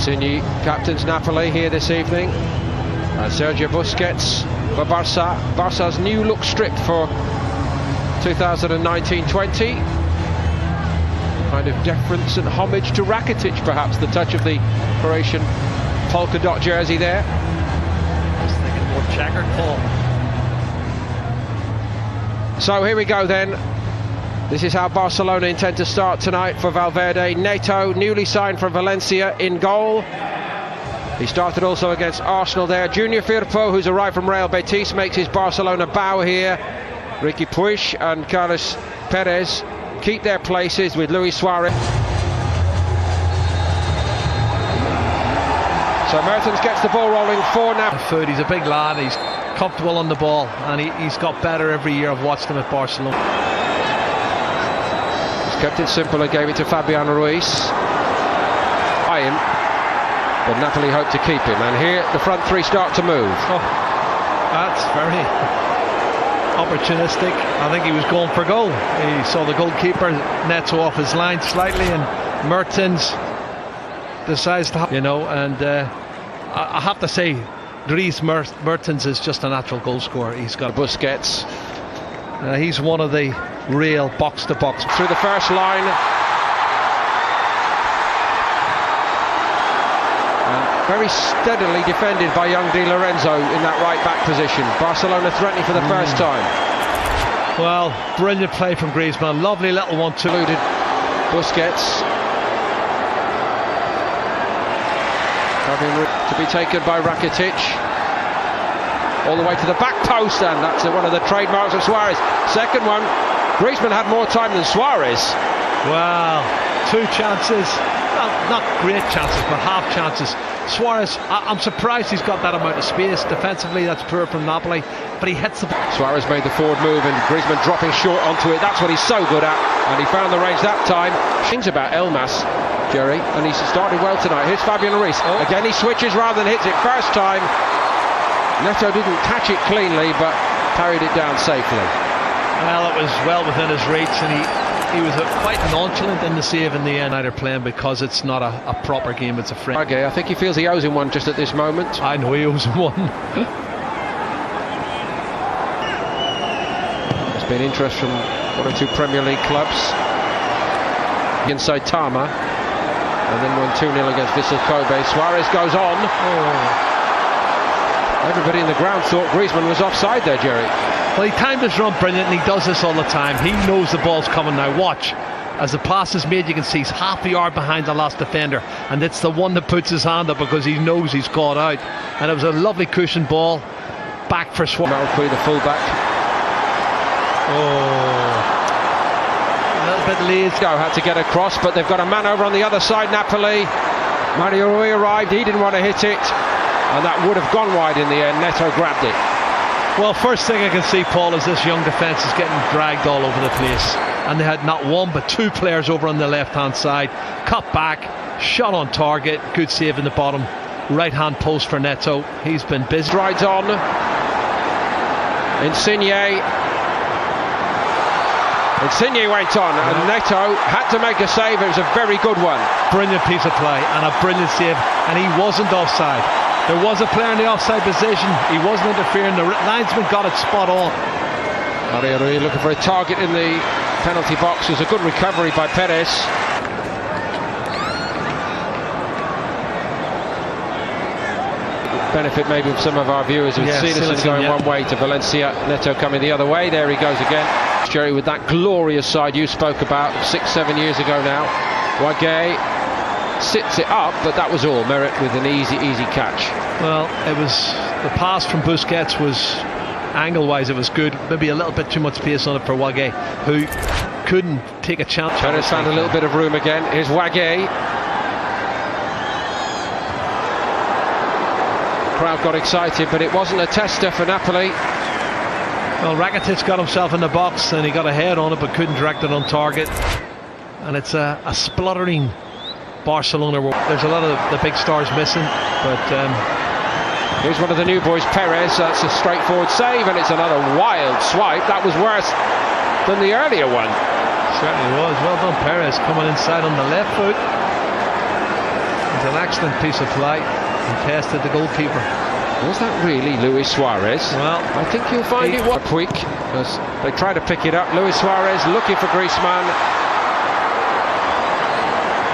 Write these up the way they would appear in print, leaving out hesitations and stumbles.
Insigne captains Napoli here this evening. And Sergio Busquets for Barca. Barca's new look strip for 2019-20. Kind of deference and homage to Rakitic, perhaps, the touch of the Croatian polka dot jersey there. I was thinking more checkered, Paul. So here we go then. This is how Barcelona intend to start tonight for Valverde. Neto, newly signed from Valencia, in goal. He started also against Arsenal there. Junior Firpo, who's arrived from Real Betis, makes his Barcelona bow here. Ricky Puig and Carlos Perez keep their places with Luis Suarez. So Mertens gets the ball rolling for Napoli. He's a big lad, he's comfortable on the ball, and he's got better every year. I've watched him at Barcelona. Kept it simple and gave it to Fabian Ruiz. By him, but Napoli hope to keep him. And here the front three start to move. Oh, that's very opportunistic. I think he was going for goal. He saw the goalkeeper Neto off his line slightly, and Mertens decides to, and I have to say, Dries Mertens is just a natural goal scorer. He's got Busquets. He's one of the real box-to-box. Through the first line. And very steadily defended by young Di Lorenzo in that right-back position. Barcelona threatening for the first time. Well, brilliant play from Griezmann. Lovely little 1-2. Busquets. To be taken by Rakitic. All the way to the back post, and that's one of the trademarks of Suarez. Second one, Griezmann had more time than Suarez. Wow, two chances, not great chances, but half chances. Suarez, I'm surprised he's got that amount of space. Defensively, that's poor from Napoli, but he hits the ball. Suarez made the forward move, and Griezmann dropping short onto it. That's what he's so good at, and he found the range that time. Things about Elmas, Jerry, and he's started well tonight. Here's Fabian Ruiz. Again, he switches rather than hits it. First time. Neto didn't catch it cleanly, but parried it down safely. Well, it was well within his reach, and he was quite nonchalant in the save in the end. They're playing because it's not a proper game, it's a friend. Okay, I think he feels he owes him one just at this moment. I know he owes him one. There's been interest from one or two Premier League clubs. Inside Tama, and then won 2-0 against Vissel Kobe. Suarez goes on. Everybody in the ground thought Griezmann was offside there, Jerry. Well, he timed his run brilliant, and he does this all the time. He knows the ball's coming now. Watch. As the pass is made, you can see he's half a yard behind the last defender, and it's the one that puts his hand up because he knows he's caught out. And it was a lovely cushion ball. Back for Suarez. Malfoy, the fullback. A little bit late. Had to get across, but they've got a man over on the other side, Napoli. Mario Rui arrived, he didn't want to hit it. And that would have gone wide in the end. Neto grabbed it. Well, first thing I can see, Paul, is this young defence is getting dragged all over the place. And they had not one but two players over on the left-hand side. Cut back, shot on target, good save in the bottom right-hand post for Neto. He's been busy. Rides on. Insigne went on, and Neto had to make a save. It was a very good one. Brilliant piece of play and a brilliant save, and he wasn't offside. There was a player in the offside position. He wasn't interfering. The linesman got it spot on. Mario Rui looking for a target in the penalty box. It was a good recovery by Perez. Benefit maybe of some of our viewers with Silas going one way to Valencia, Neto coming the other way. There he goes again. Jerry, with that glorious side you spoke about 6-7 years ago now. Wagué sits it up, but that was all. Merit with an easy catch. Well, it was the pass from Busquets was angle-wise, it was good. Maybe a little bit too much pace on it for Wagué, who couldn't take a chance. Trying to find a little bit of room again. Here's Wagué. Crowd got excited, but it wasn't a tester for Napoli. Well, Rakitic got himself in the box and he got a head on it, but couldn't direct it on target. And it's a spluttering Barcelona. There's a lot of the big stars missing, but here's one of the new boys, Perez. That's a straightforward save, and it's another wild swipe. That was worse than the earlier one. Certainly was. Well done, Perez, coming inside on the left foot. It's an excellent piece of play. He tested the goalkeeper. Was that really Luis Suarez? Well, I think you'll find it was quick as they try to pick it up. Luis Suarez looking for Griezmann.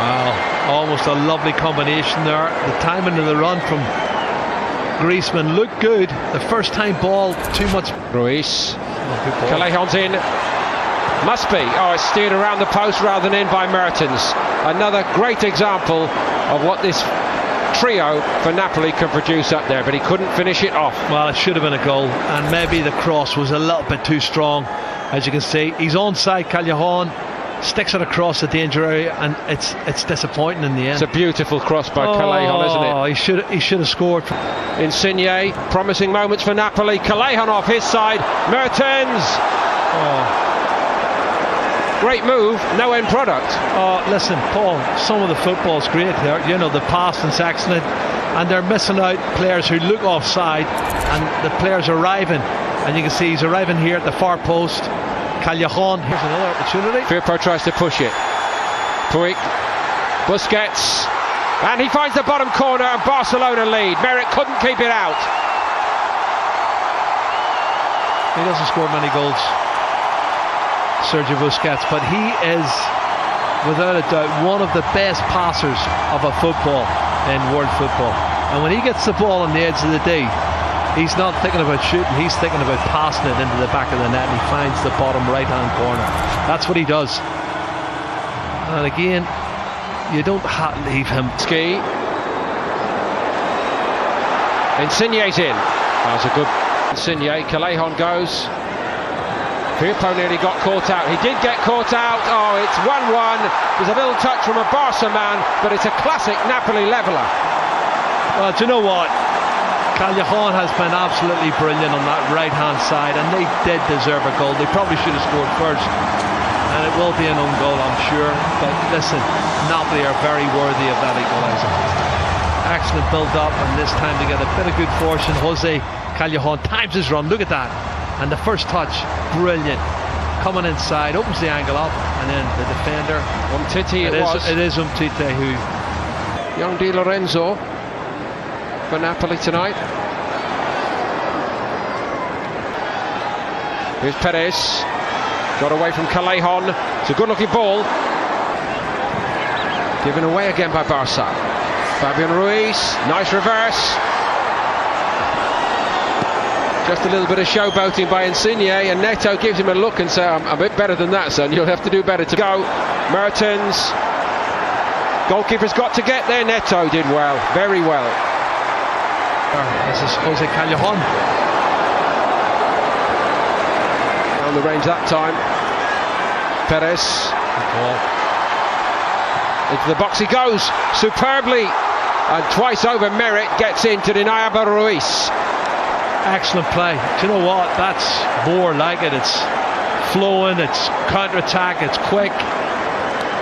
Wow, almost a lovely combination there. The timing of the run from Griezmann looked good. The first time ball, too much. Ruiz. Callejon's in. Must be. Oh, it's steered around the post rather than in by Mertens. Another great example of what this trio for Napoli can produce up there, but he couldn't finish it off. Well, it should have been a goal, and maybe the cross was a little bit too strong. As you can see, he's onside. Callejon sticks it across the danger area, and it's disappointing in the end. It's a beautiful cross by Callejon, isn't it? Oh, he should have scored. Insigne, promising moments for Napoli. Callejon off his side. Mertens. Oh. Great move, no end product. Oh, listen, Paul, some of the football's great there. You know, the passing's excellent, and they're missing out players who look offside, and the players arriving, and you can see he's arriving here at the far post. Callejon, here's another opportunity. Firpo tries to push it. Puig, Busquets, and he finds the bottom corner, and Barcelona lead. Merritt couldn't keep it out. He doesn't score many goals, Sergio Busquets, but he is without a doubt one of the best passers of a football in world football. And when he gets the ball on the edge of the D, he's not thinking about shooting, he's thinking about passing it into the back of the net, and he finds the bottom right hand corner. That's what he does. And again, you don't leave him. Ski. Insigne's in. That was a good Insigne. Callejon goes. Firpo nearly got caught out. He did get caught out. Oh, it's 1-1. There's a little touch from a Barca man, but it's a classic Napoli leveller. Well, do you know what? Callejon has been absolutely brilliant on that right-hand side, and they did deserve a goal. They probably should have scored first, and it will be an own goal, I'm sure. But listen, Napoli are very worthy of that equaliser. Excellent build-up, and this time to get a bit of good fortune. Jose Callejon times his run. Look at that. And the first touch, brilliant. Coming inside, opens the angle up, and then the defender. Umtiti It is Umtiti who. Young Di Lorenzo for Napoli tonight. Here's Perez. Got away from Callejon. It's a good looking ball. Given away again by Barca. Fabian Ruiz. Nice reverse. Just a little bit of showboating by Insigne, and Neto gives him a look and says, I'm a bit better than that, son. You'll have to do better to go. Mertens. Goalkeeper's got to get there. Neto did well. Very well. This is Jose Callejon. On the range that time. Perez. Into the box he goes. Superbly. And twice over Merritt gets in to deny Abel Ruiz. Excellent play. Do you know what? That's more like it. It's flowing, it's counter-attack, it's quick.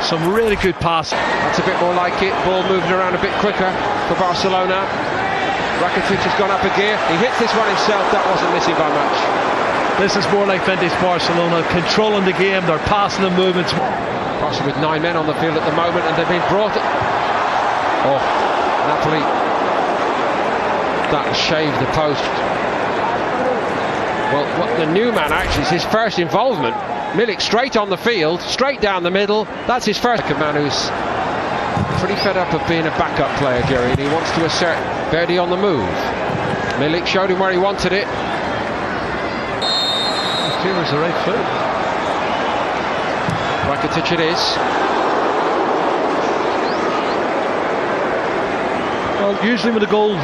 Some really good passing. That's a bit more like it. Ball moving around a bit quicker for Barcelona. Rakitic has gone up a gear. He hits this one himself. That wasn't missing by much. This is more like vintage Barcelona, controlling the game. They're passing the movements. Barca with 9 men on the field at the moment, and they've been brought. Oh, Napoli. That shaved the post. Well, what the new man actually is his first involvement. Milik straight on the field, straight down the middle. That's his first. A man who's pretty fed up of being a backup player, Jerry, and he wants to assert. Verdi on the move. Milik showed him where he wanted it. Here's the right foot. Rakitic it is. Well, usually with a goal.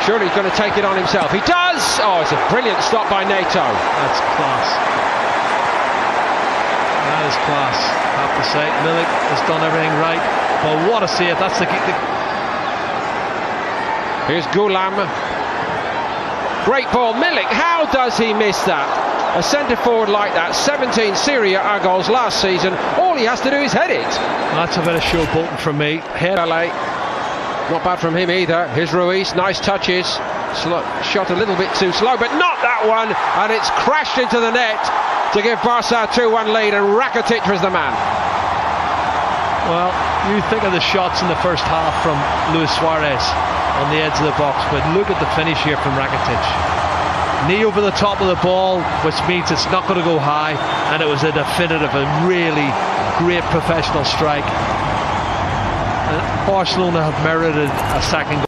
Surely he's going to take it on himself. He does! Oh, it's a brilliant stop by Neto. That's class. That is class, I have to say. Milik has done everything right. But what a save. That's the... Here's Gulam. Great ball. Milik, how does he miss that? A centre forward like that, 17 Serie A goals last season. All he has to do is head it. That's a bit of showboating from me. Head. Not bad from him either. Here's Ruiz, nice touches. Shot a little bit too slow, but not that one. And it's crashed into the net to give Barca a 2-1 lead, and Rakitic was the man. Well, you think of the shots in the first half from Luis Suarez on the edge of the box, but look at the finish here from Rakitic. Knee over the top of the ball, which means it's not going to go high, and it was a definitive and really great professional strike. And Barcelona have merited a second goal.